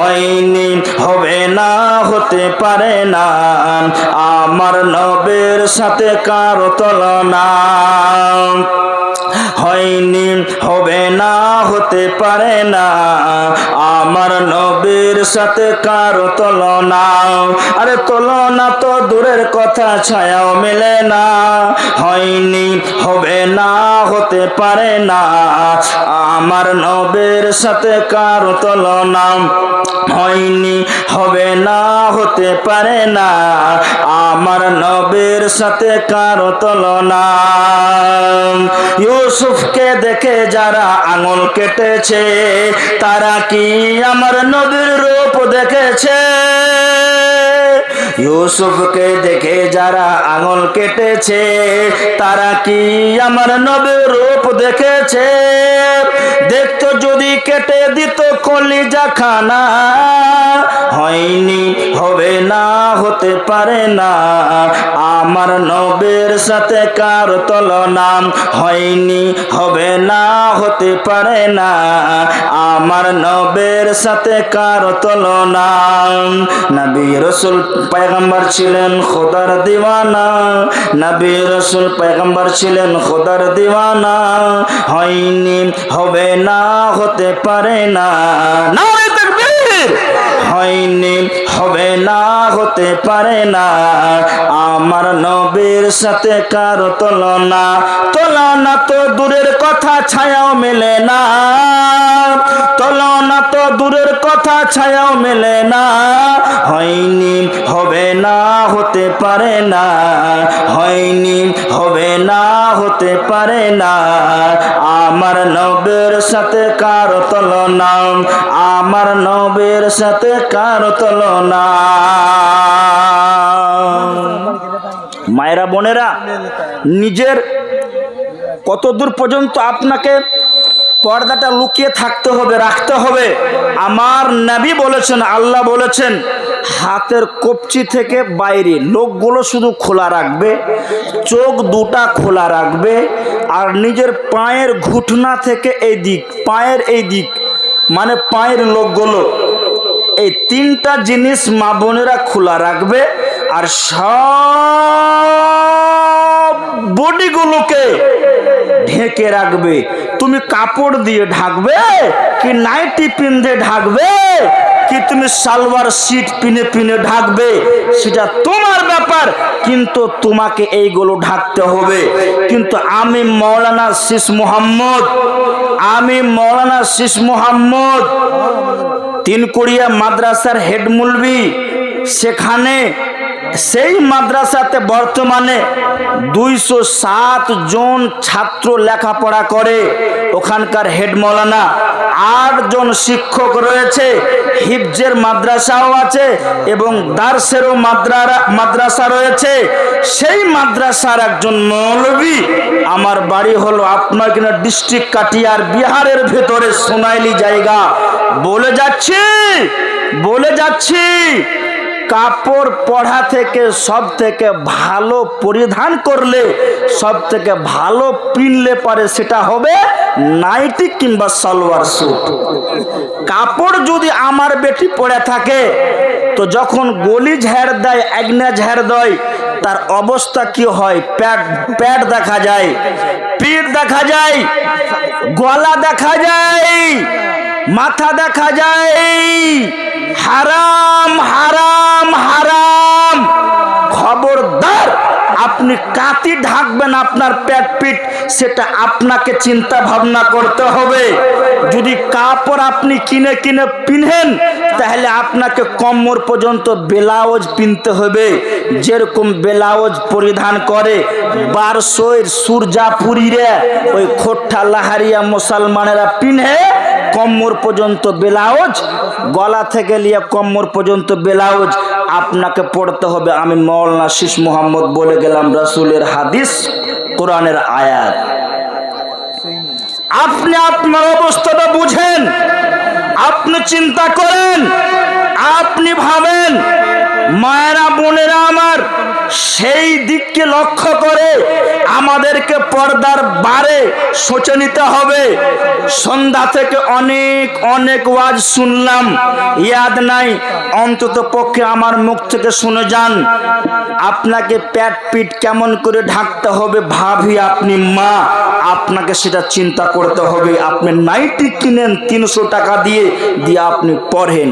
হয়নি, হবে না, হতে পারে না আমার নবীর সাথে কারো তুলনা। হয়নি, হবে না, হতে পারে না আমার নবীর সাথে কারো তুলনা। আরে তুলনা তো দূরের কথা, ছায়াও মেলে না। হয়নি, হবে না, হতে পারে না আমার নবীর সাথে কারো তুলনা। হয়নি, হবে না, হতে পারে না আমার নবীর সাথে কারো তুলনা। ইউসুফকে দেখে যারা আঙুল কেটেছে, তারা কি আমার নবীর রূপ দেখেছে? ইউসুফকে দেখে যারা আঙুল কেটেছে, তারা কি আমার নবীর রূপ দেখেছে? দেখতো যদি কেটে দিত কলিজা খানা। হয়নি, হবে না, হতে পারে না আমার নবীর সাথে কারো তুলনা। হয়নি, হবে না, হতে পারে না আমার নবীর সাথে কারো তুলনা। নবী রাসূল পয়গম্বর ছিলেন খোদার দিওয়ানা, নবী রাসূল পয়গম্বর ছিলেন খোদার দিওয়ানা। হয়নি, হবে না, হতে পারে না। নারে তাকবীর! হয়নি, হবে না, হতে পারে না আমার নবীর সাথে কারো তুলনা। তুলনা তো দূরের কথা, ছায়াও মেলে না। তুলনা তো দূরের কথা, ছায়াও মেলে না। হয়নি, হবে না, হতে পারে না। হয়নি, হবে না, হতে পারে না আমার নবীর সাথে কারো তুলনা। আমার নবীর সাথে কারো তুলনা। মায়েরা, বোনেরা, নিজের কতদূর পর্যন্ত আপনাকে পর্দাটা লুকিয়ে থাকতে হবে, রাখতে হবে? আমার নবী বলেছেন, আল্লাহ বলেছেন, হাতের কবজি থেকে বাইরে লোকগুলো শুধু খোলা রাখবে, চোখ দুটা খোলা রাখবে, আর নিজের পায়ের ঘুটনা থেকে এই দিক, পায়ের এই দিক মানে পায়ের লোকগুলো, এই তিনটা জিনিস মা বোনেরা খোলা রাখবে। আর সব বডিগুলোকে ঢেকে রাখবে। তুমি কাপড় দিয়ে ঢাকবে কি নাইটি পিনতে ঢাকবে কি তুমি সালোয়ার সিট পিনে পিনে ঢাকবে, সেটা তোমার ব্যাপার, কিন্তু তোমাকে এইগুলো ঢাকতে হবে। কিন্তু আমি মৌলানা শীষ মোহাম্মদ তিনকুড়িয়া মাদ্রাসার হেড মুলবি, সেখানে সেই মাদ্রাসাতে বর্তমানে 207 জন ছাত্র লেখাপড়া করে। ওখানকার হেড মৌলানা, 8 জন শিক্ষক রয়েছে, হিফজের মাদ্রাসাও আছে এবং দার্সেরও মাদ্রাসা রয়েছে। সেই মাদ্রাসার একজন মৌলবী, আমার বাড়ি হলো আপনার কিনা ডিস্ট্রিক্ট কাটিয়ার, বিহারের ভেতরে সোনাইলি জায়গা। বলে যাচ্ছি কাপড় পরা থেকে সব থেকে ভালো পরিধান করলে, সব থেকে ভালো পিনলে পারে, সেটা হবে নাইটি কিংবা সালোয়ার স্যুট। কাপড় যদি আমার বেটি পরে থাকে, তো যখন গলি ঝেড় দেয়, আগনা ঝেড় দেয়, তার অবস্থা কি হয়? প্যাট দেখা যায়, পিঠ দেখা যায়, গলা দেখা যায়, মাথা দেখা যায়। হারাম, হারাম, হারাম। খবরদার, আপনি কাতি ঢাকবেন আপনার পেট পিঠ, সেটা আপনাকে চিন্তা ভাবনা করতে হবে। যদি কাপড় আপনি কিনে কিনে পিনেন, তাহলে আপনাকে কোমর পর্যন্ত ব্লাউজ পিনতে হবে। যেরকম ব্লাউজ পরিধান করে বারসইর সুরজাপুরীরা, ওই খোট্টা লাহারিয়া মুসলমানেরা পিনে কোমর পর্যন্ত ব্লাউজ, গলা থেকে নিয়ে কোমর পর্যন্ত ব্লাউজ আপনাকে পড়তে হবে। আমি মৌলানা শীষ মোহাম্মদ বলে গেলাম, রাসূলের হাদিস, কোরআনের আয়াত। আপনি আপনার অবস্থাটা বুঝেন, আপনি চিন্তা করেন, আপনি ভাবেন মায়েরা বোনেরা আমার, সেই দিককে লক্ষ্য করে আমাদেরকে পর্দার বারে সোচে নিতে হবে। সন্ধ্যা থেকে অনেক অনেক ওয়াজ শুনলাম, ইয়াদ নাই, অন্তত পক্ষে আমার মুখ থেকে শুনে যান। আপনাকে পেট পিট কেমন করে ঢাকতে হবে ভাবি, আপনি মা, আপনাকে সেটা চিন্তা করতে হবে। আপনি নাইটি কিনেন 300 টাকা দিয়ে, আপনি পড়েন।